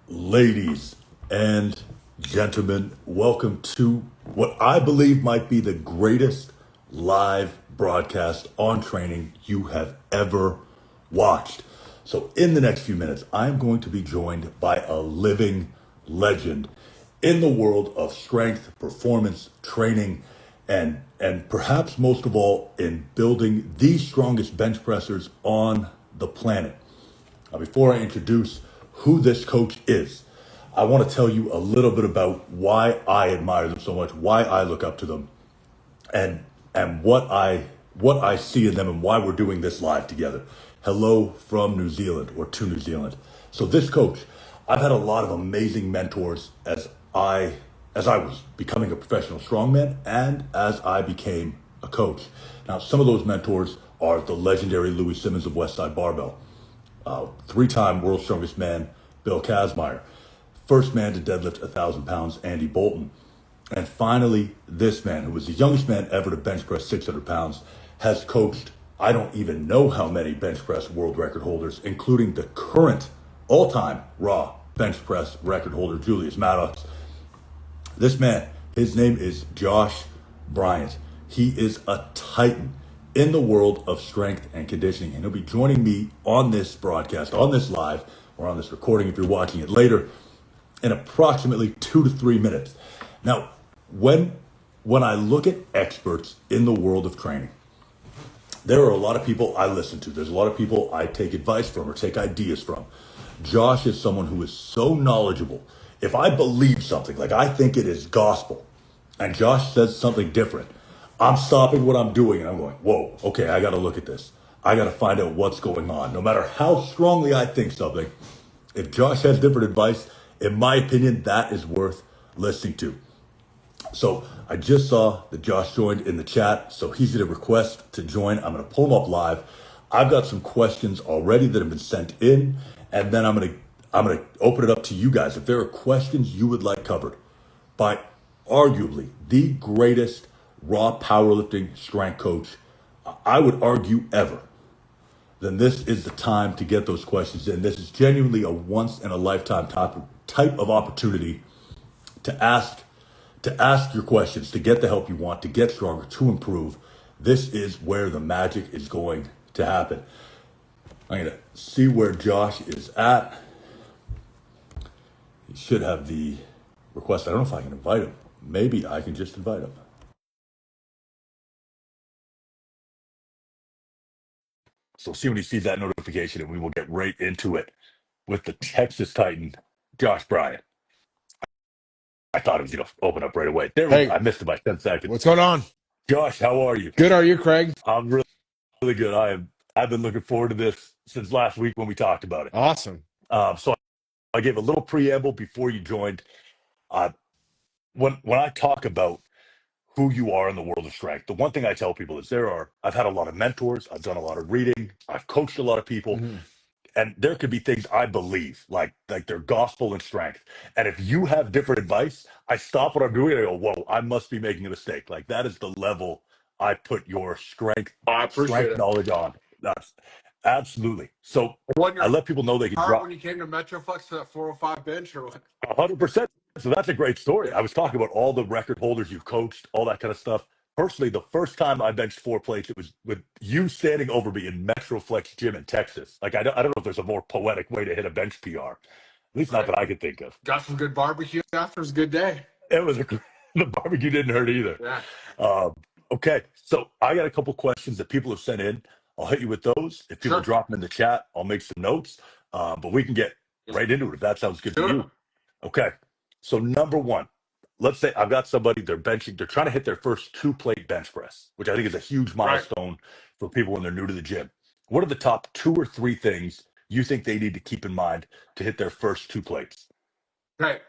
Ladies and gentlemen, welcome to what I believe might be the greatest live broadcast on training you have ever watched. So, in the next few minutes, I'm going to be joined by a living legend in the world of strength, performance, training, and perhaps most of all in building the strongest bench pressers on the planet. Now, before I introduce who this coach is, I want to tell you a little bit about why I admire them so much, why I look up to them, and what I see in them, and why we're doing this live together. Hello from New Zealand, or to New Zealand. So this coach, I've had a lot of amazing mentors as I was becoming a professional strongman and as I became a coach. Now, some of those mentors are the legendary Louis Simmons of Westside Barbell, three-time world's strongest man, Bill Kazmaier, first man to deadlift 1,000 pounds, Andy Bolton, and finally, this man, who was the youngest man ever to bench press 600 pounds, has coached I don't even know how many bench press world record holders, including the current all-time raw bench press record holder, Julius Maddox. This man, his name is Josh Bryant. He is a titan in the world of strength and conditioning. And he'll be joining me on this broadcast, on this live, or on this recording if you're watching it later, in approximately 2 to 3 minutes. Now, when I look at experts in the world of training, there are a lot of people I listen to. There's a lot of people I take advice from or take ideas from. Josh is someone who is so knowledgeable. If I believe something, like I think it is gospel, and Josh says something different, I'm stopping what I'm doing and I'm going, whoa, okay, I got to look at this. I got to find out what's going on. No matter how strongly I think something, if Josh has different advice, in my opinion, that is worth listening to. So I just saw that Josh joined in the chat, so he's going to request to join. I'm going to pull him up live. I've got some questions already that have been sent in, and then I'm going to open it up to you guys. If there are questions you would like covered by arguably the greatest raw powerlifting strength coach, I would argue ever, then this is the time to get those questions in. This is genuinely a once in a lifetime type of opportunity to ask your questions, to get the help you want, to get stronger, to improve. This is where the magic is going to happen. I'm going to see where Josh is at. He should have the request. I don't know if I can invite him. Maybe I can just invite him. So see when he sees that notification, and we will get right into it with the Texas Titan, Josh Bryant. I thought it was going to open up right away. There we go. I missed it by 10 seconds. What's going on? Josh, how are you? Good. Are you, Craig? I'm really good. I've been looking forward to this since last week when we talked about it. Awesome. So I gave a little preamble before you joined. When I talk about who you are in the world of strength, the one thing I tell people is I've had a lot of mentors, I've done a lot of reading, I've coached a lot of people, and there could be things I believe, like they're gospel and strength. And if you have different advice, I stop what I'm doing and I go, whoa, I must be making a mistake. Like that is the level I put your strength knowledge on. That's absolutely. So I let people know they can drop when you came to Metroflex for that 405 bench, or what? 100%. So that's a great story. I was talking about all the record holders you've coached, all that kind of stuff. Personally, the first time I benched 4 plates, it was with you standing over me in Metroflex gym in Texas. Like I don't know if there's a more poetic way to hit a bench PR. At least not that I could think of. Got some good barbecue after. It was a good day. It was the barbecue didn't hurt either. Yeah. Okay, so I got a couple questions that people have sent in. I'll hit you with those. If people drop them in the chat, I'll make some notes. But we can get right into it if that sounds good to you. Okay, so number one, let's say I've got somebody, they're trying to hit their first 2-plate bench press, which I think is a huge milestone for people when they're new to the gym. What are the top 2 or 3 things you think they need to keep in mind to hit their first 2 plates? Okay.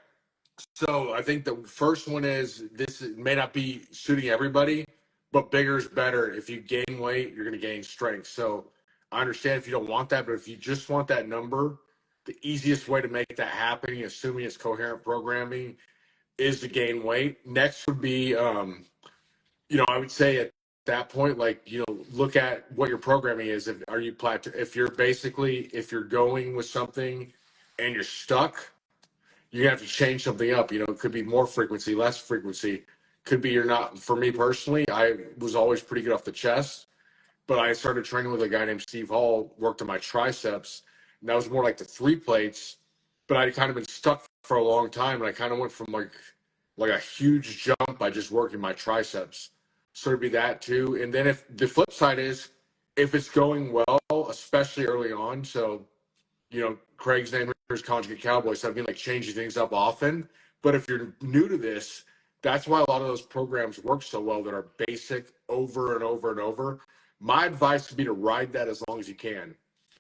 So I think the first one is this may not be suiting everybody, but bigger is better. If you gain weight, you're going to gain strength. So I understand if you don't want that, but if you just want that number, the easiest way to make that happen, assuming it's coherent programming, is to gain weight. Next would be, I would say at that point, look at what your programming is. If you're going with something and you're stuck, you're gonna have to change something up. It could be more frequency, less frequency. Could be you're not. For me personally, I was always pretty good off the chest, but I started training with a guy named Steve Hall, worked on my triceps, and that was more like the three plates. But I'd kind of been stuck for a long time, and I kind of went from like a huge jump by just working my triceps. So it'd be that too. And then if the flip side is if it's going well, especially early on, so Craig's name is Conjugate Cowboy, so I've been like changing things up often. But if you're new to this, that's why a lot of those programs work so well that are basic over and over and over. My advice would be to ride that as long as you can.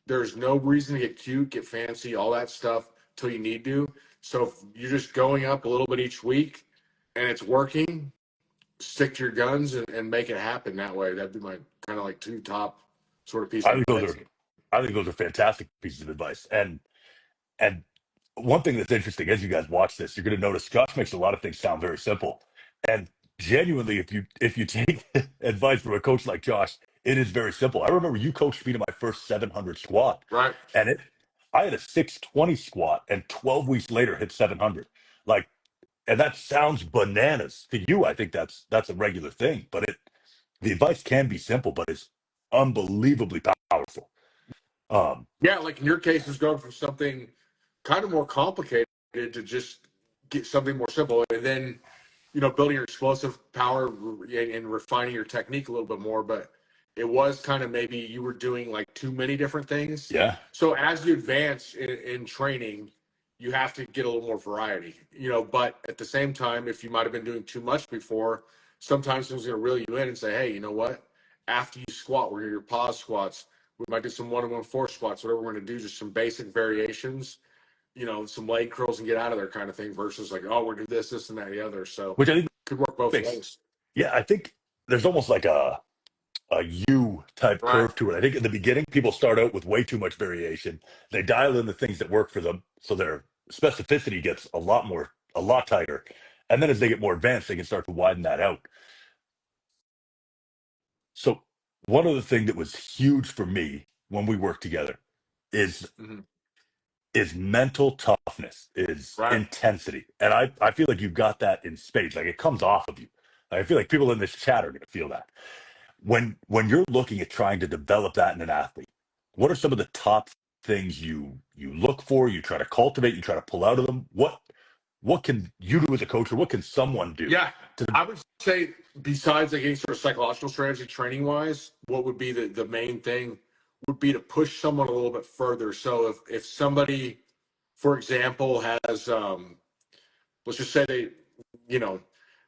There's no reason to get cute, get fancy, all that stuff till you need to. So if you're just going up a little bit each week and it's working, stick to your guns and make it happen that way. That'd be my kind of like two top sort of piece I of think those advice. are, I think those are fantastic pieces of advice. And one thing that's interesting as you guys watch this, you're going to notice Josh makes a lot of things sound very simple. And genuinely, if you take advice from a coach like Josh, it is very simple. I remember you coached me to my first 700 squat, Right. and I had a 620 squat, and 12 weeks later hit 700. Like, and that sounds bananas to you. I think that's a regular thing, but the advice can be simple, but it's unbelievably powerful. Um, Yeah, like in your case, it's going from something kind of more complicated to just get something more simple, and then building your explosive power and refining your technique a little bit more. But it was kind of maybe you were doing like too many different things. yeah, So as you advance in training, you have to get a little more variety. But at the same time, if you might have been doing too much before, sometimes someone's going to reel you in and say, hey, you know what? After you squat, we're going to do your pause squats. We might do some 1-on-1 squats, whatever we're going to do, just some basic variations, some leg curls and get out of there kind of thing versus like, oh, we're going to do this, and that, and the other. So which I think could work both makes, ways. yeah, I think there's almost like a U type Right. curve to it. I think in the beginning, people start out with way too much variation. They dial in the things that work for them, so their specificity gets a lot tighter. And then as they get more advanced, they can start to widen that out. So one of the things that was huge for me when we worked together is Hmm. is mental toughness, is Right. intensity. And I feel like you've got that in spades. Like it comes off of you. I feel like people in this chat are going to feel that. When you're looking at trying to develop that in an athlete, what are some of the top things you look for, you try to cultivate, you try to pull out of them? What can you do as a coach, or what can someone do Yeah. to I would say besides like any sort of psychological strategy training wise, what would be the main thing would be to push someone a little bit further. So if somebody, for example, has let's just say you know,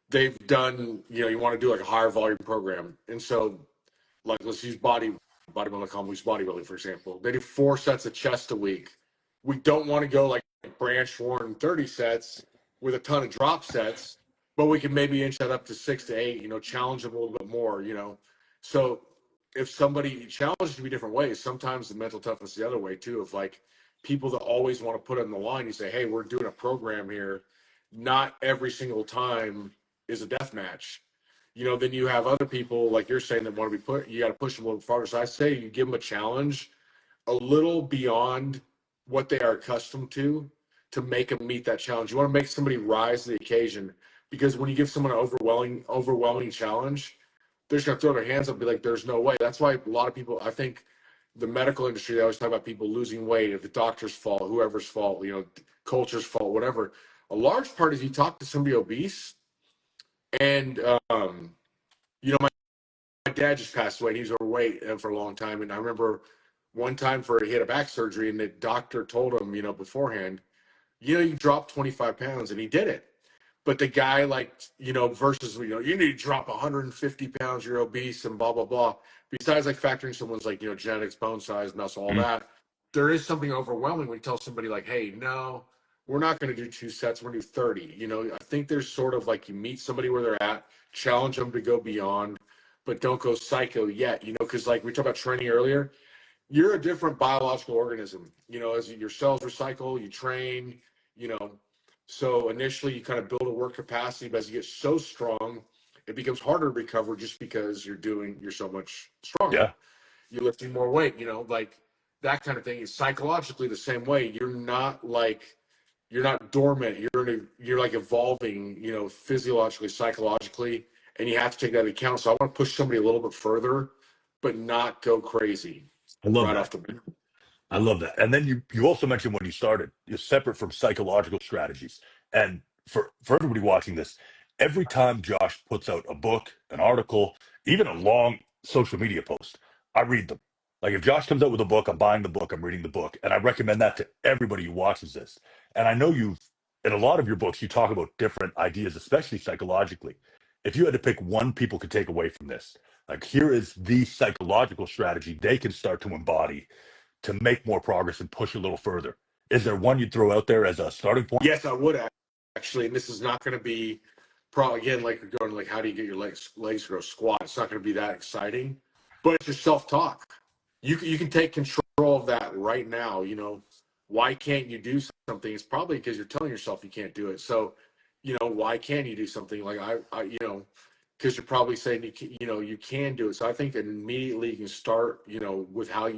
they've done, you want to do like a higher volume program. And so like let's use bodybuilding use bodybuilding for example. They do 4 sets of chest a week. We don't want to go like branch worn 30 sets with a ton of drop sets, but we can maybe inch that up to 6 to 8. Challenge them a little bit more. So if somebody challenges you in different ways, sometimes the mental toughness the other way too. Of like people that always want to put it on the line, you say, hey, we're doing a program here. Not every single time is a death match. Then you have other people like you're saying that want to be put. You got to push them a little farther. So I say you give them a challenge, a little beyond what they are accustomed to make them meet that challenge. You want to make somebody rise to the occasion because when you give someone an overwhelming challenge, they're just gonna throw their hands up and be like, "There's no way." That's why a lot of people, I think, the medical industry, they always talk about people losing weight, if the doctor's fault, whoever's fault, culture's fault, whatever. A large part is you talk to somebody obese, and my dad just passed away and he was overweight for a long time. And I remember one time he had a back surgery and the doctor told him, beforehand, you dropped 25 pounds and he did it. But the guy versus, you need to drop 150 pounds, you're obese and blah, blah, blah. Besides like factoring someone's like, genetics, bone size, muscle, all Mhm. that, there is something overwhelming when you tell somebody like, hey, no, we're not going to do 2 sets. We're going to do 30. I think there's sort of like you meet somebody where they're at, challenge them to go beyond, but don't go psycho yet, because like we talked about training earlier, you're a different biological organism, as your cells recycle, you train, you know. So initially you kind of build a work capacity, but as you get so strong, it becomes harder to recover just because you're so much stronger. Yeah, You're lifting more weight, like that kind of thing is psychologically the same way. You're not like you're not dormant. You're like evolving, physiologically, psychologically, and you have to take that into account. So I want to push somebody a little bit further, but not go crazy I love right off that. the bat. I love that. And then you also mentioned when you started, you're separate from psychological strategies. And for everybody watching this, every time Josh puts out a book, an article, even a long social media post, I read them. Like if Josh comes out with a book, I'm buying the book, I'm reading the book, and I recommend that to everybody who watches this. And I know you've in a lot of your books you talk about different ideas, especially psychologically. If you had to pick one people could take away from this, like here is the psychological strategy they can start to embody to make more progress and push a little further. Is there one you'd throw out there as a starting point? Yes, I would actually, and this is not going to be probably again like you're going like how do you get your legs to grow squat? It's not going to be that exciting, but it's your self talk. You can take control of that right now. Why can't you do something? It's probably because you're telling yourself you can't do it. So, why can't you do something? Like because you're probably saying you can do it. So I think immediately you can start with how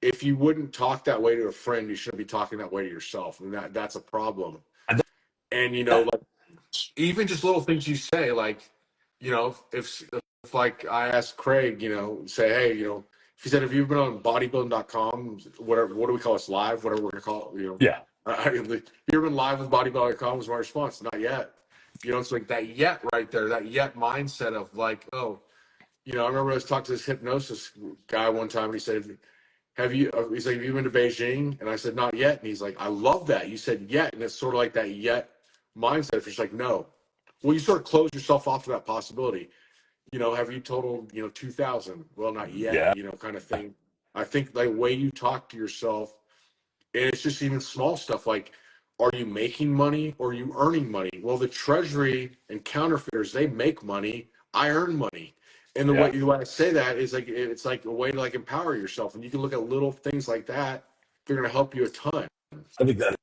if you wouldn't talk that way to a friend, you shouldn't be talking that way to yourself, and that's a problem. And And that, like even just little things you say, like if like I asked Craig, say, hey, if he said, have you been on bodybuilding.com, whatever, what do we call this, live, whatever we're gonna call it, yeah, have you ever been live with bodybuilding.com? Was my response, not yet. It's like that yet right there, that yet mindset of like, oh, I remember I was talking to this hypnosis guy one time, and he said, he's like, have you been to Beijing? And I said, not yet. And he's like, I love that. You said yet. And it's sort of like that yet mindset. If you're just like, no. Well, you sort of close yourself off to that possibility. Have you totaled, 2,000? Well, not yet, yeah. kind of thing. I think the way you talk to yourself, and it's just even small stuff like, are you making money or are you earning money? Well, the treasury and counterfeiters, they make money. I earn money. And the Yeah, way I say that is like, it's like a way to like empower yourself. And you can look at little things like that. They're going to help you a ton. I think that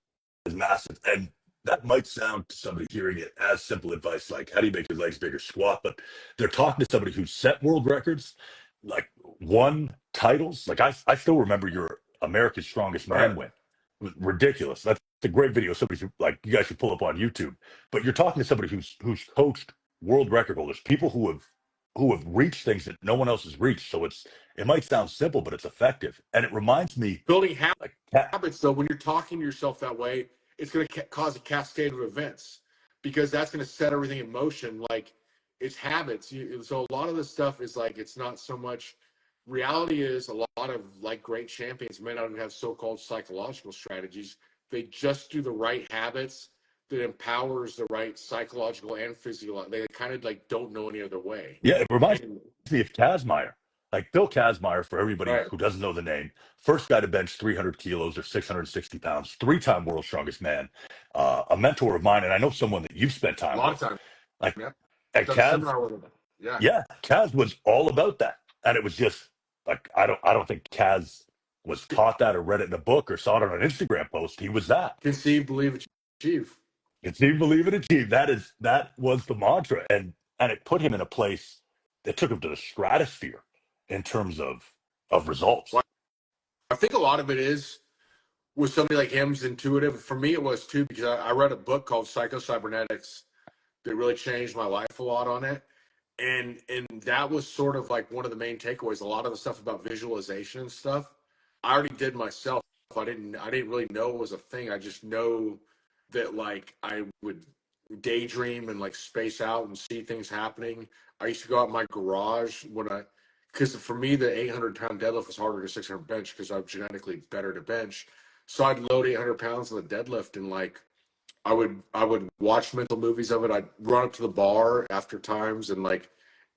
is massive. And that might sound to somebody hearing it as simple advice, like how do you make your legs bigger, squat? But they're talking to somebody who's set world records, like won titles. Like I still remember your America's Strongest Man Right. win. It was ridiculous. That's a great video. Somebody should, like you guys should pull up on YouTube. But you're talking to somebody who's coached world record holders, people who have reached things that no one else has reached. So it might sound simple, but it's effective. And it reminds me Building like habits, though, when you're talking to yourself that way, it's going to cause a cascade of events because that's going to set everything in motion. Like it's habits. So a lot of this stuff is like it's not so much. Reality is a lot of like great champions may not even have so-called psychological strategies. They just do the right habits that empowers the right psychological and physiological. They kind of like don't know any other way. yeah, it reminds And me of Kazmaier. Like Bill Kazmaier, for everybody right, who doesn't know the name, first guy to bench 300 kilos or 660 pounds, three-time world's strongest man, a mentor of mine, and I know someone that you've spent a time lot of with. time. Like, Yeah, and done a Kaz, seminar with them. Yeah, yeah, Kaz was all about that, and it was just like I don't think Kaz was taught that or read it in a book or saw it on an Instagram post. He was that. conceive, believe, achieve. Conceive, believe, and achieve. That was the mantra, and it put him in a place that took him to the stratosphere in terms of results. Well, I think a lot of it is with somebody like him's intuitive. For me, it was too because I read a book called Psycho-Cybernetics that really changed my life a lot on it, and that was sort of like one of the main takeaways. A lot of the stuff about visualization and stuff, I already did myself. I didn't really know it was a thing. I just know that like I would daydream and like space out and see things happening. I used to go out in my garage because for me the 800-pound deadlift was harder than 600 bench because I'm genetically better to bench. So I'd load 800 pounds on the deadlift and like I would watch mental movies of it. I'd run up to the bar after times and like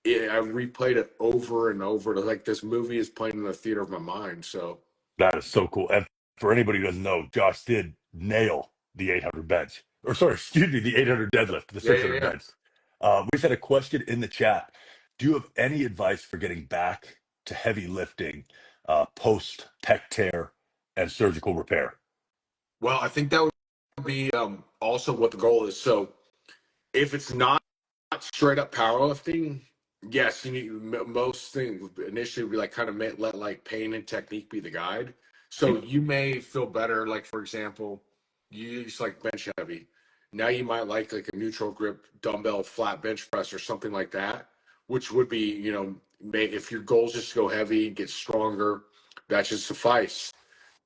I replayed it over and over. Like this movie is playing in the theater of my mind. So That is so cool. And for anybody who doesn't know, Josh did nail the 800 bench, or sorry, excuse me, the 800 deadlift, the yeah, yeah, 600 yeah. bench. We've had a question in the chat. Do you have any advice for getting back to heavy lifting post pec tear and surgical repair? Well, I think that would be also what the goal is. So if it's not straight up powerlifting, yes, you need most things initially would be like kind of let like pain and technique be the guide. So you may feel better, like for example, you used to like bench heavy. Now you might like a neutral grip dumbbell flat bench press or something like that, which would be, if your goal is just to go heavy, get stronger, that should suffice.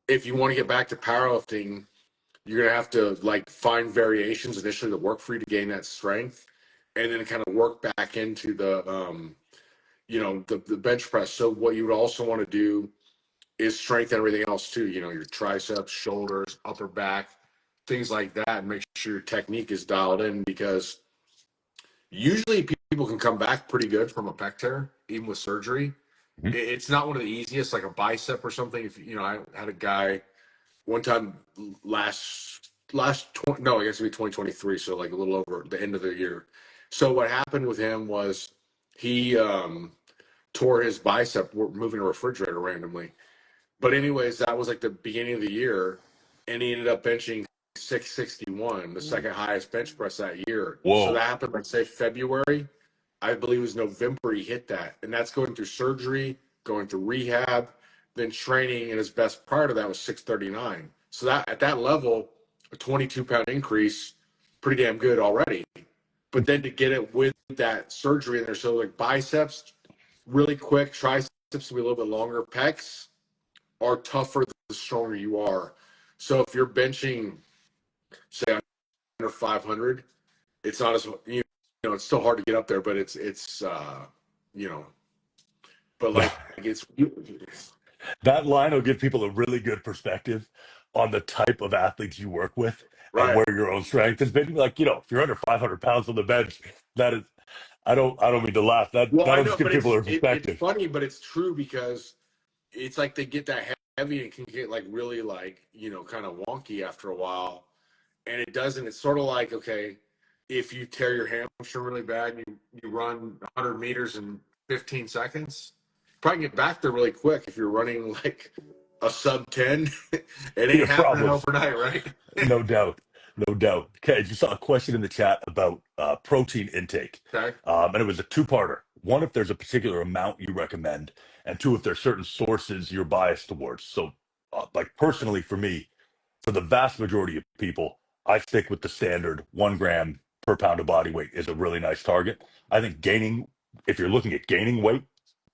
If you want to get back to powerlifting, you're gonna have to like find variations initially that work for you to gain that strength, and then kind of work back into the bench press. So what you would also want to do is strengthen everything else too. Your triceps, shoulders, upper back, things like that, and make sure your technique is dialed in, because usually people can come back pretty good from a pec tear, even with surgery. Mhm. It's not one of the easiest, like a bicep or something. If I had a guy one time last 20, no, I guess it'd be 2023, so like a little over the end of the year. So what happened with him was he tore his bicep moving a refrigerator randomly. But anyways, that was like the beginning of the year, and he ended up benching 661, the second highest bench press that year. So Whoa. that happened, like say February. I believe it was November he hit that, and that's going through surgery, going through rehab, then training, and his best prior to that was 639. So that at that level, a 22-pound increase, pretty damn good already. But then to get it with that surgery in there, so like biceps, really quick, triceps to be a little bit longer, pecs are tougher the stronger you are. So if you're benching, say under 500, it's not as it's still hard to get up there, but it's you know, but like it's That line will give people a really good perspective on the type of athletes you work with and right. where your own strength is. Maybe like, if you're under 500 pounds on the bench, that is, I don't mean to laugh. Well, I That'll know, just give but people a it's perspective. funny, but it's true, because it's like they get that heavy and can get like really like kind of wonky after a while, and it doesn't. It's sort of like, okay, if you tear your hamstring really bad and you run 100 meters in 15 seconds, probably get back there really quick. If you're running like a sub 10, it Yeah, ain't happening problems. overnight, right? No doubt. No doubt. Okay, I just saw a question in the chat about protein intake. Okay. And it was a two-parter. One, if there's a particular amount you recommend, and two, if there's certain sources you're biased towards. So, like personally for me, for the vast majority of people, I stick with the standard 1 gram per pound of body weight is a really nice target. I think if you're looking at gaining weight,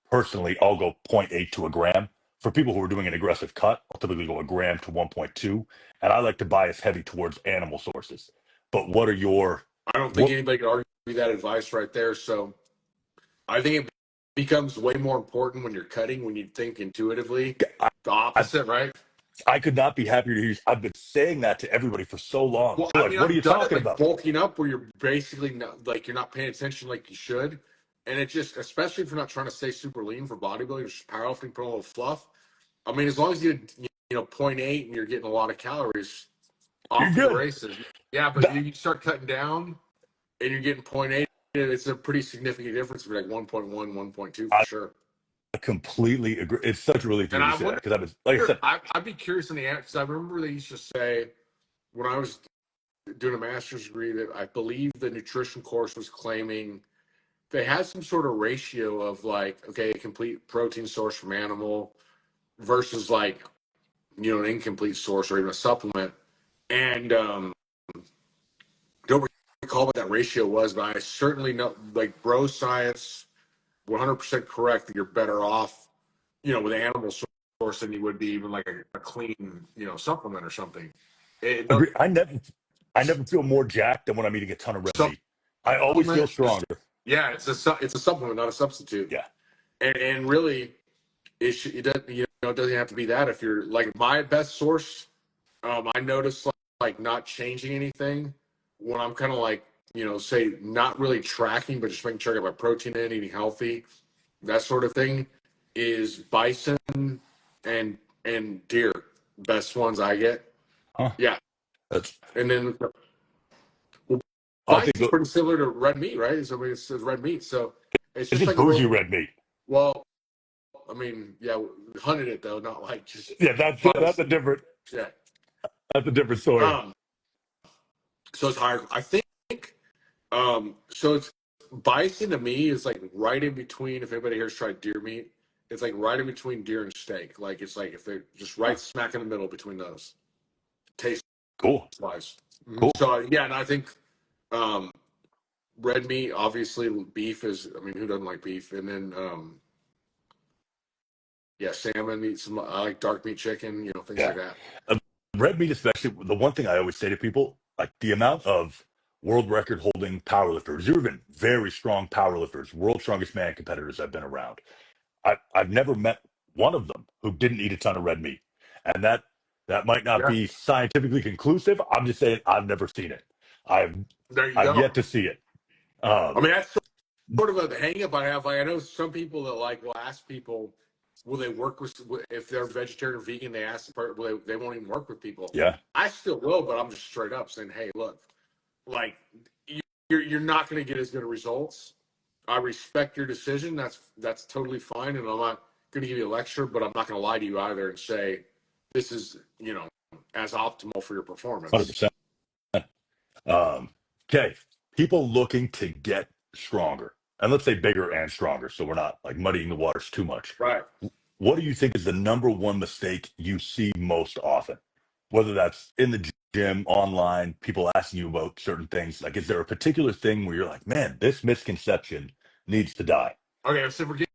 personally, I'll go zero point 0.8 to a gram. For people who are doing an aggressive cut, I'll typically go a gram to 1.2. And I like to bias heavy towards animal sources. But what are your, I don't think what, anybody could argue that advice right there. So I think it becomes way more important when you're cutting, when you think intuitively I, the I, opposite, right? I could not be happier to hear you. I've been saying that to everybody for so long. Well, They're I like, mean, what are I've you done it talking like about? bulking up where you're basically not, like you're not paying attention like you should. And it just, especially if you're not trying to stay super lean for bodybuilding or just powerlifting, put a little fluff. I mean, as long as you point 0.8 and you're getting a lot of calories, You're off to the good. races. Yeah, but That, you start cutting down and you're getting point 0.8, it's a pretty significant difference for like 1.1, 1.2 for I sure. completely agree. It's such a relief to And hear you I say that wonder, because like I said, I'd be curious in the end, because I remember they used to say when I was doing a master's degree that I believe the nutrition course was claiming they had some sort of ratio of like, okay, a complete protein source from animal versus like, an incomplete source or even a supplement. And don't recall what that ratio was, but I certainly know, like, bro science, 100% correct that you're better off, with animal source than you would be even like a clean, supplement or something. No agree. I never feel more jacked than when I'm eating a ton of red meat. I always feel supplement, stronger. yeah, it's a supplement, not a substitute. Yeah. And really, it doesn't, it doesn't have to be that. If you're like my best source, I notice like not changing anything when I'm kind of like, say not really tracking, but just making sure I got my protein in, eating healthy, that sort of thing, is bison and deer. Best ones I get. Huh. Yeah. That's, And then, well, I think, bison's pretty similar to red meat, right? So I mean, it says red meat. So it's it's just just like a bougie little, red meat. well, I mean, yeah, hunted it though, not like just Yeah, that's a bison. different Yeah. that's a different story. Um, so it's higher. I think, so it's bison to me is like right in between. If anybody here's tried deer meat, it's like right in between deer and steak. Like it's like if they're just right smack in the middle between those. Tastes Cool. wise. Cool. So yeah, and I think um, red meat, obviously beef is. I mean, who doesn't like beef? And then yeah, salmon. Eat some. I like dark meat chicken. Things Yeah. like that. Uh, Red meat, especially, the one thing I always say to people, like the amount of world record holding powerlifters, you've been very strong powerlifters, world strongest man competitors I've been around. I've never met one of them who didn't eat a ton of red meat. And that might not Yeah, be scientifically conclusive. I'm just saying I've never seen it. I've there you I've go. yet to see it. I Um, mean, that's sort of a hang up I have. Like, I know some people that will ask people, will they work with if they're vegetarian or vegan? They ask the part, they won't even work with people. yeah, I still will, but I'm just straight up saying, hey, look, like you're not going to get as good results. I respect your decision. That's totally fine, and I'm not going to give you a lecture, but I'm not going to lie to you either and say this is as optimal for your performance. 100%. Okay, people looking to get stronger, and let's say bigger and stronger, so we're not like muddying the waters too much. Right. What do you think is the number one mistake you see most often? Whether that's in the gym, online, people asking you about certain things. Like, is there a particular thing where you're like, man, this misconception needs to die? Okay, so if we're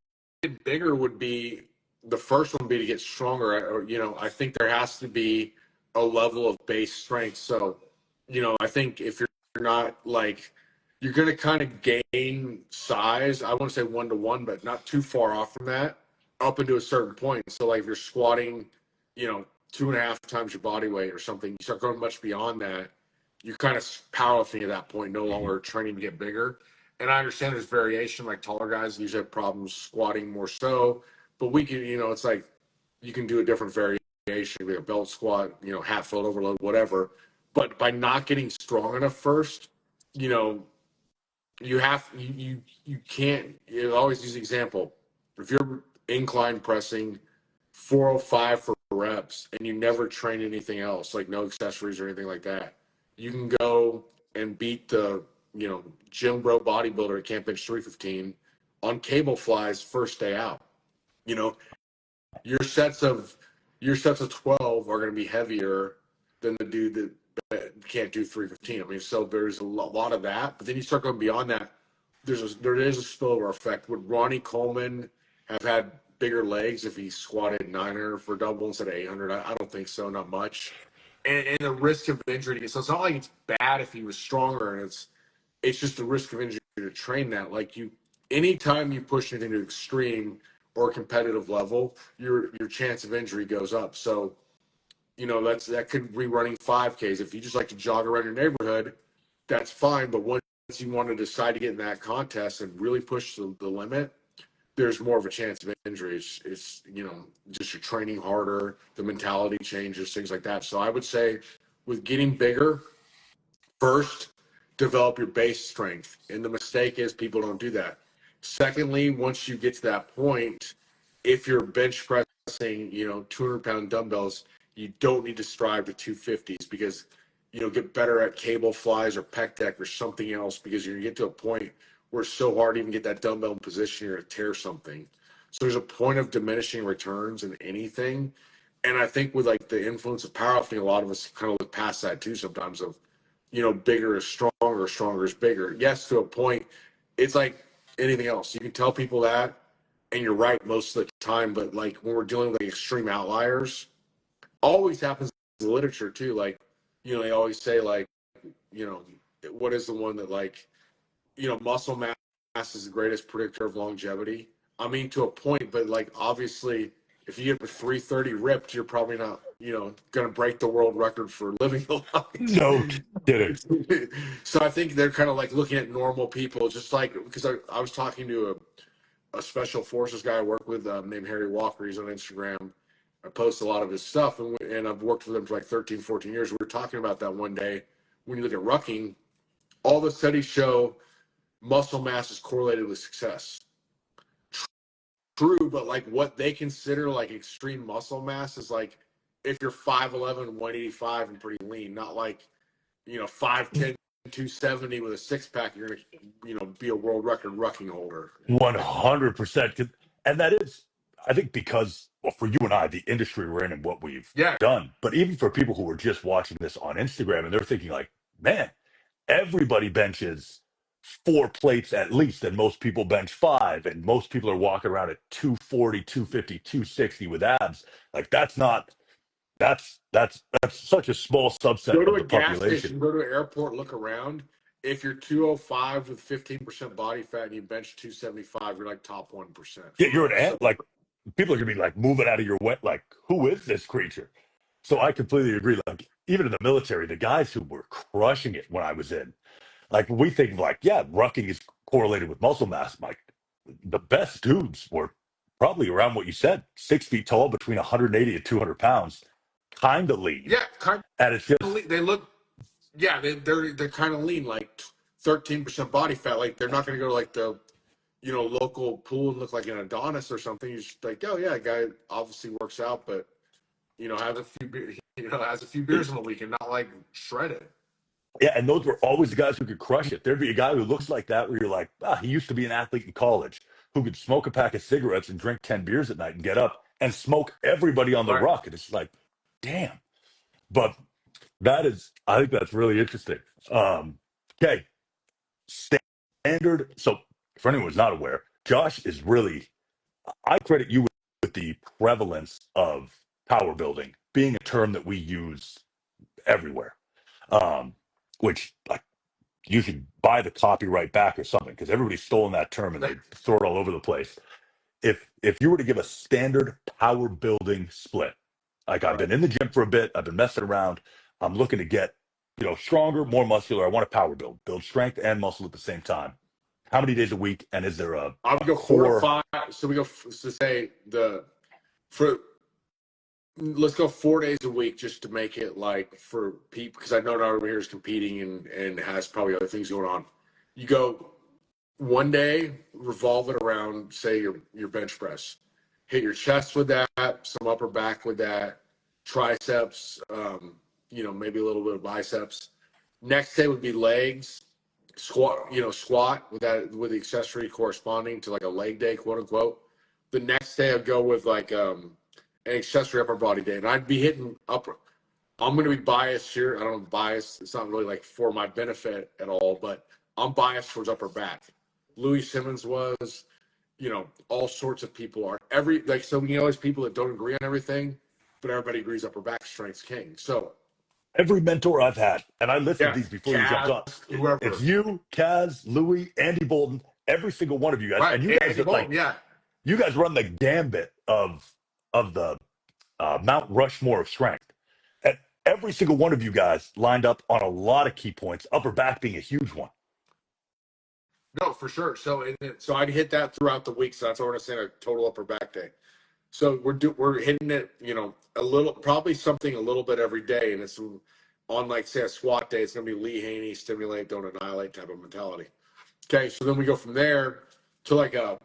getting bigger, would be the first one would be to get stronger. I think there has to be a level of base strength. So, I think if you're not like you're going to kind of gain size. I won't say 1 to 1, but not too far off from that, up into a certain point. So, like if you're squatting, 2.5 times your body weight or something, you start going much beyond that. You're kind of powerlifting at that point, no Mhm. longer training to get bigger. And I understand there's variation. Like taller guys usually have problems squatting more so, but we can, it's like you can do a different variation, like a belt squat, half foot overload, whatever. But by not getting strong enough first, you know, you can't. You always use the example. If you're incline pressing 405 for reps and you never train anything else, like no accessories or anything like that, you can go and beat the gym bro bodybuilder at Camp Bench 315 on cable flies first day out. You know, your sets of your sets of 12 are going to be heavier than the dude that can't do 315. I mean, so there's a lot of that, but then you start going beyond that. There is a spillover effect. Would Ronnie Coleman have had bigger legs if he squatted 900 for double instead of 800? I don't think so, not much. And the risk of injury. So it's not like it's bad if he was stronger, and it's just the risk of injury to train that. Like anytime you push it into extreme or competitive level, your chance of injury goes up. So, that could be running 5Ks. If you just like to jog around your neighborhood, that's fine. But once you want to decide to get in that contest and really push the limit, there's more of a chance of injury. It's just you're training harder, the mentality changes, things like that. So I would say with getting bigger, first, develop your base strength. And the mistake is people don't do that. Secondly, once you get to that point, if you're bench pressing, 200-pound dumbbells, you don't need to strive to 250s because, get better at cable flies or pec deck or something else because you're going to get to a point where it's so hard to even get that dumbbell in position, you're going to tear something. So there's a point of diminishing returns in anything. And I think with like the influence of powerlifting, a lot of us kind of look past that too sometimes of, bigger is stronger, stronger is bigger. Yes, to a point. It's like anything else. You can tell people that, and you're right most of the time. But like when we're dealing with like extreme outliers, always happens in the literature too. Like, they always say like, you know, what is the one that like, muscle mass is the greatest predictor of longevity. I mean, to a point, but like obviously, if you get to 330 ripped, you're probably not, going to break the world record for living a No kidding. life. So I think they're kind of like looking at normal people, just like because I was talking to a special forces guy I work with named Harry Walker. He's on Instagram. I post a lot of his stuff, and I've worked with him for like 13, 14 years. We were talking about that one day. When you look at rucking, all the studies show muscle mass is correlated with success. True, but like what they consider like extreme muscle mass is like if you're 5'11", 185 and pretty lean, not like 5'10", 270 with a six pack, you're gonna be a world record rucking holder. 100%. And that is I think because, well, for you and I, the industry we're in and what we've Yeah, done, but even for people who are just watching this on Instagram and they're thinking like, man, everybody benches 4 plates at least, and most people bench 5, and most people are walking around at 240, 250, 260 with abs. Like that's such a small subset go to of a the gas population. station, go to an airport, look around. If you're 205 with 15% body fat and you bench 275, you're like top 1% Yeah, for you're real. an So ant. Like people are gonna be like moving out of your wet. Like, who is this creature? So I completely agree. Like even in the military, the guys who were crushing it when I was in, like we think of like, yeah, rucking is correlated with muscle mass. Like the best dudes were probably around what you said, 6 feet tall, between 180 and 200 pounds, kind of lean. yeah, kind And it's of just, they look yeah, they're kind of lean, like 13% body fat. Like they're not going to go to like the local pool and look like an Adonis or something. You're just like, oh yeah, guy obviously works out, but has a few has a few beers in a week and not like shredded. yeah, and those were always the guys who could crush it. There'd be a guy who looks like that where you're like, he used to be an athlete in college who could smoke a pack of cigarettes and drink 10 beers at night and get up and smoke everybody on the Right. ruck. And it's like, damn. But I think that's really interesting. Okay, standard. So for anyone who's not aware, Josh is really, I credit you with the prevalence of power building being a term that we use everywhere. Um, which like you should buy the copyright back or something because everybody's stolen that term and they throw it all over the place. If you were to give a standard power building split, like I've Right. been in the gym for a bit, I've been messing around, I'm looking to get stronger, more muscular. I want to power build strength and muscle at the same time. How many days a week, and is there I would a go 4 to core? 5. So we go to say for let's go 4 days a week just to make it like for people because I know not everybody here is competing and has probably other things going on. You go one day, revolve it around say your bench press. Hit your chest with that, some upper back with that, triceps, maybe a little bit of biceps. Next day would be legs, squat with that with the accessory corresponding to like a leg day, quote unquote. The next day I'd go with like an accessory upper body day, and I'd be hitting upper. I'm going to be biased here. I don't know bias. It's not really like for my benefit at all, but I'm biased towards upper back. Louis Simmons was, all sorts of people are so there's people that don't agree on everything, but everybody agrees upper back strength's king. So Every mentor I've had, and I listed yeah, these before you jumped Kaz, on. It's whoever, you, Kaz, Louis, Andy Bolton, every single one of you guys, right? and you guys Andy are like, Bolton, yeah. you guys run the gambit of the Mount Rushmore of strength. And every single one of you guys lined up on a lot of key points, upper back being a huge one. No, for sure. So I'd hit that throughout the week. So that's what we're saying a total upper back day. So we're hitting it, a little, probably something a little bit every day, and it's on like say a squat day. It's gonna be Lee Haney, stimulate, don't annihilate type of mentality. Okay, so then we go from there to like a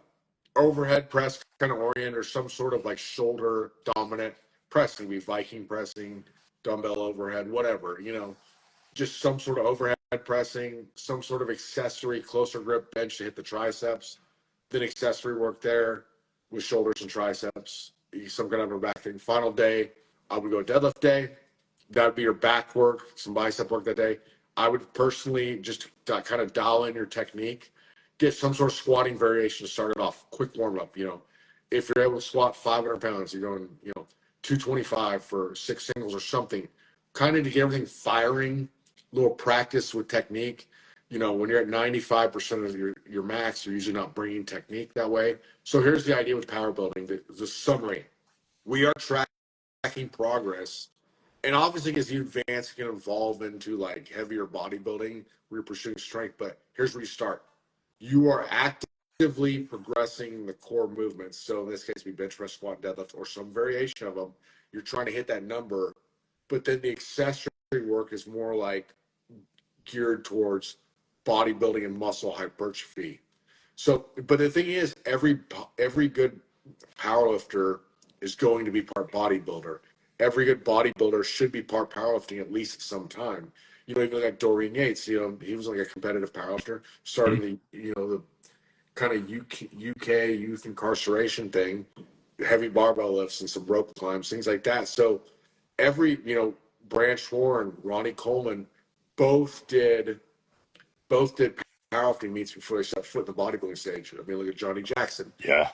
overhead press kind of orient or some sort of like shoulder dominant press. It can be Viking pressing, dumbbell overhead, whatever, just some sort of overhead pressing, some sort of accessory closer grip bench to hit the triceps, then accessory work there with shoulders and triceps, some kind of a back thing. Final day, I would go deadlift day. That would be your back work, some bicep work that day. I would personally just kind of dial in your technique, get some sort of squatting variation to start it off, quick warm up. If you're able to squat 500 pounds, you're going, 225 for 6 singles or something, kind of to get everything firing, little practice with technique. When you're at 95% of your max, you're usually not bringing technique that way. So here's the idea with power building, the summary. We are tracking progress. And obviously, as you advance, you can evolve into like heavier bodybuilding where you're pursuing strength. But here's where you start. You are actively progressing the core movements. So in this case, be bench press, squat, deadlift, or some variation of them. You're trying to hit that number. But then the accessory work is more like geared towards bodybuilding and muscle hypertrophy. So, but the thing is, every good powerlifter is going to be part bodybuilder. Every good bodybuilder should be part powerlifting at least at some time. Even like Dorian Yates, he was like a competitive powerlifter, started the kind of UK youth incarceration thing heavy barbell lifts and some rope climbs, things like that. So Branch Warren, Ronnie Coleman, both did both did powerlifting meets before they set foot in the bodybuilding stage. I mean, look at Johnny Jackson. Yeah.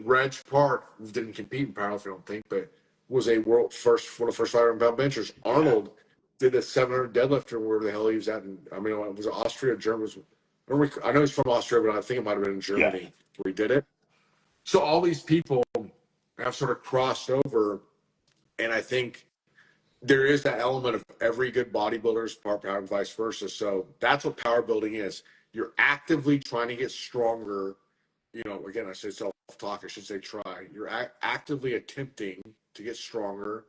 Reg Park didn't compete in powerlifting, I don't think, but was a one of the first 500-pound benchers. Arnold did a 700 deadlifter where the hell he was at. I mean, it was Austria, Germany. I know he's from Austria, but I think it might have been in Yeah. Germany where he did it. So all these people have sort of crossed over, and I think there is that element of every good bodybuilder is part power and vice versa. So that's what power building is. You're actively trying to get stronger. Again, I say self-talk, I should say try. You're actively attempting to get stronger,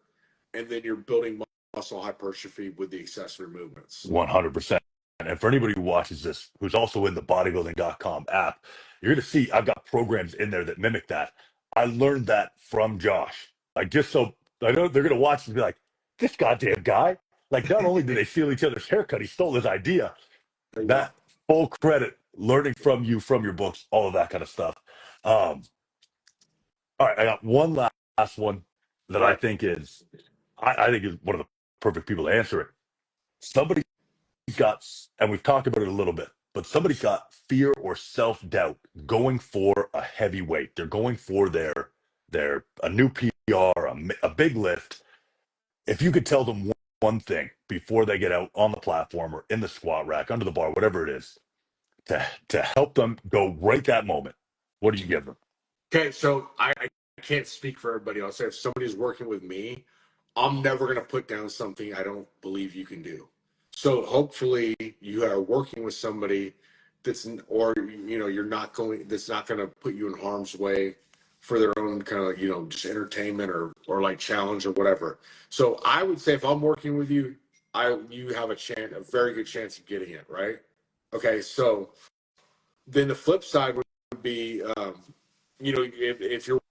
and then you're building muscle hypertrophy with the accessory movements. 100%. And for anybody who watches this, who's also in the bodybuilding.com app, you're going to see I've got programs in there that mimic that. I learned that from Josh. Like, just so I know they're going to watch and be like, this goddamn guy. Like, not only did they steal each other's haircut, he stole his idea. There you go. That full credit, learning from you, from your books, all of that kind of stuff. All right, I got one last one that All I right. think I think is one of the perfect people to answer it. Somebody's got, and we've talked about it a little bit, but somebody's got fear or self-doubt going for a heavy weight. They're going for their a new PR, a big lift. If you could tell them one thing before they get out on the platform or in the squat rack, under the bar, whatever it is, to help them go right that moment, what do you give them? Okay, so I can't speak for everybody else. If somebody's working with me, I'm never going to put down something I don't believe you can do. So hopefully you are working with somebody you're not going, that's not going to put you in harm's way for their own kind of, just entertainment or like challenge or whatever. So I would say if I'm working with you, you have a very good chance of getting it, right? Okay, so then the flip side would be, if you're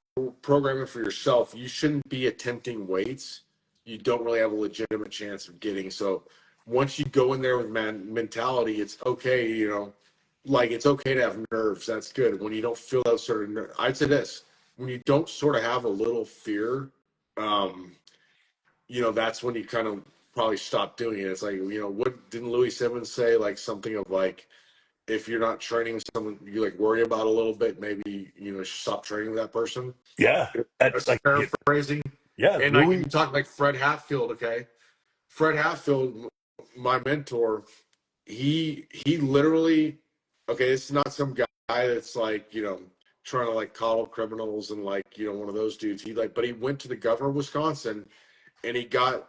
programming for yourself, you shouldn't be attempting weights you don't really have a legitimate chance of getting. So once you go in there with mentality, it's okay, like it's okay to have nerves. That's good. When you don't feel those sort of nerves, I'd say this, when you don't sort of have a little fear, that's when you kind of probably stop doing it. It's like, what didn't Louis Simmons say? Like something of like, if you're not training someone you like worry about a little bit, maybe stop training with that person. Yeah, That's like paraphrasing. yeah, And like you Louis. talk like Fred Hatfield, okay? Fred Hatfield, my mentor, he literally, okay, it's not some guy that's like, trying to like coddle criminals and like, one of those dudes. But he went to the governor of Wisconsin and he got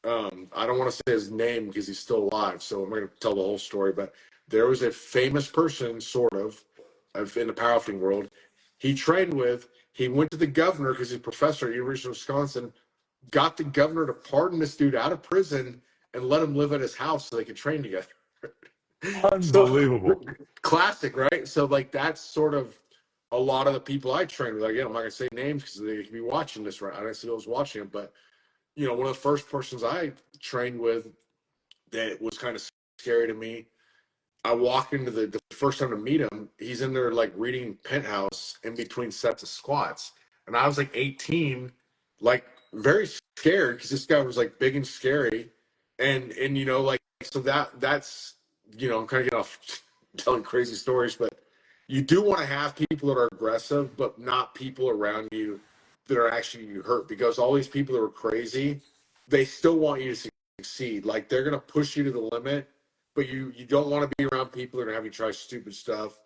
I don't want to say his name because he's still alive, so I'm going to tell the whole story. But there was a famous person, sort of in the powerlifting world. He trained with. He went to the governor because he's a professor at University of Wisconsin. Got the governor to pardon this dude out of prison and let him live at his house so they could train together. So Unbelievable. classic, right? So like that's sort of a lot of the people I train with. Again, I'm not going to say names because they could be watching this, right? I don't see those watching it, but one of the first persons I trained with that was kind of scary to me. I walk into the first time to meet him, he's in there like reading Penthouse in between sets of squats. And I was like 18, like very scared because this guy was like big and scary. And like so that's I'm kind of getting off telling crazy stories, but you do want to have people that are aggressive, but not people around you that are actually hurt because all these people that are crazy, they still want you to succeed. Like they're gonna push you to the limit, but you don't want to be around people that are gonna have you try stupid stuff,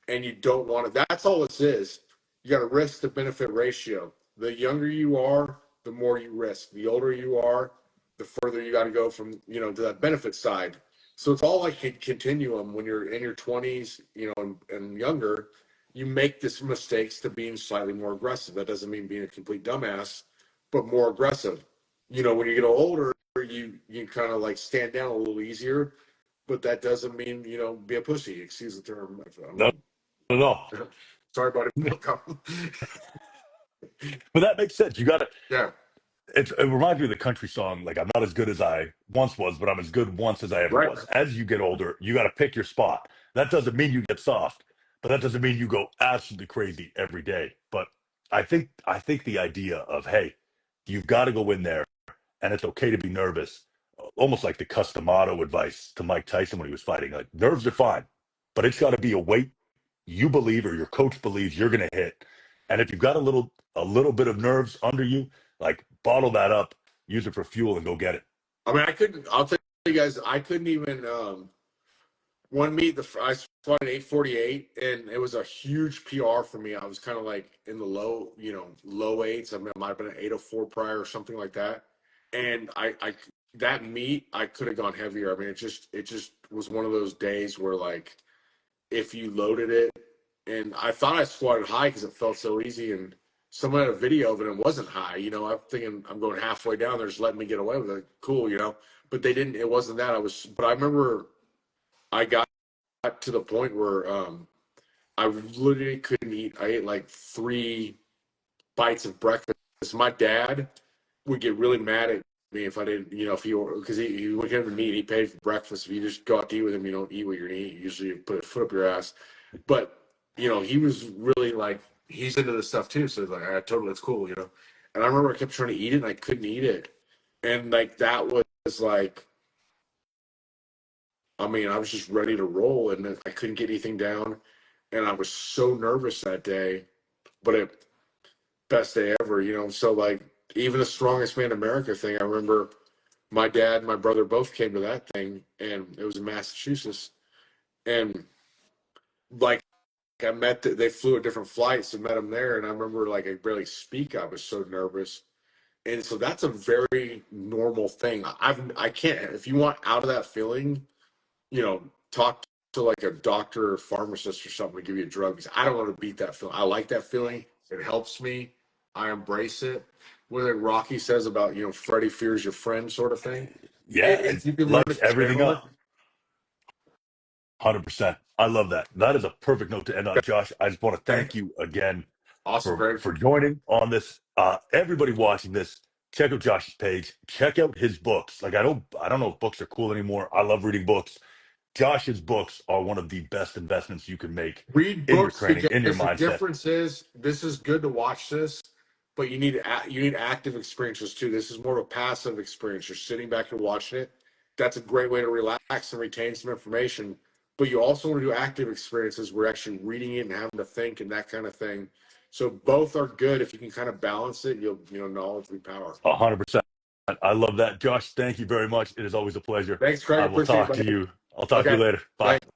and you don't want to. That's all this is. You got a risk to benefit ratio. The younger you are, the more you risk. The older you are, the further you got to go from to that benefit side. So it's all like a continuum. When you're in your 20s, and younger, you make this mistakes to being slightly more aggressive. That doesn't mean being a complete dumbass, but more aggressive. When you get older, you kind of like stand down a little easier, but that doesn't mean be a pussy. Excuse the term. I No, mean, no, no. sorry, buddy. But that makes sense. You got to. Yeah, It reminds me of the country song. Like, I'm not as good as I once was, but I'm as good once as I ever right. was. As you get older, you got to pick your spot. That doesn't mean you get soft, but that doesn't mean you go absolutely crazy every day. But I think the idea of, hey, you've got to go in there and it's okay to be nervous, almost like the Customato advice to Mike Tyson when he was fighting. Like, nerves are fine, but it's got to be a weight you believe or your coach believes you're going to hit. And if you've got a little bit of nerves under you, like, bottle that up, use it for fuel, and go get it. I mean, I couldn't. I'll tell you guys, I couldn't even. One meet, I fought at 848, and it was a huge PR for me. I was kind of like in the low eights. I mean, it might have been an 804 prior or something like that. And that meet, I could have gone heavier. I mean, it just was one of those days where, like, if you loaded it, and I thought I squatted high because it felt so easy, and someone had a video of it and it wasn't high. I'm thinking I'm going halfway down. They're just letting me get away with it. Cool. But they didn't. It wasn't that. But I remember I got to the point where I literally couldn't eat. I ate like 3 bites of breakfast. My dad would get really mad at me if I didn't, if because he would come to me and he paid for breakfast. If you just go out to eat with him, you don't eat what you're gonna eat. You usually put a foot up your ass. But he was really like, he's into this stuff too. So it's like, all right, totally, it's cool. And I remember I kept trying to eat it and I couldn't eat it, and like that was like, I mean, I was just ready to roll, and I couldn't get anything down, and I was so nervous that day. But best day ever. So like, even the strongest man in America thing, I remember my dad and my brother both came to that thing, and it was in Massachusetts, and like they flew at different flights and met him there, and I remember like I barely speak. I was so nervous, and so that's a very normal thing. I can't, if you want out of that feeling, talk to like a doctor or pharmacist or something to give you a drug, because I don't want to beat that feeling. I like that feeling. It helps me. I embrace it. What Rocky says about, Freddie fears your friend sort of thing. Yeah, and If you can learn to lights everything channel it, up. 100%. I love that. That is a perfect note to end on, Josh. I just want to okay? thank you again Awesome, for Greg. for joining on this. Everybody watching this, check out Josh's page. Check out his books. Like, I don't know if books are cool anymore. I love reading books. Josh's books are one of the best investments you can make Read in your books, training, in your because the mindset. difference is, this is good to watch this, but you need active experiences too. This is more of a passive experience. You're sitting back and watching it. That's a great way to relax and retain some information. But you also want to do active experiences where you're actually reading it and having to think and that kind of thing. So both are good. If you can kind of balance it, knowledge will be power. 100%. I love that. Josh, thank you very much. It is always a pleasure. Thanks, Craig. I will Appreciate it, talk to buddy. you. I'll talk to you Okay. later. Bye. Thanks.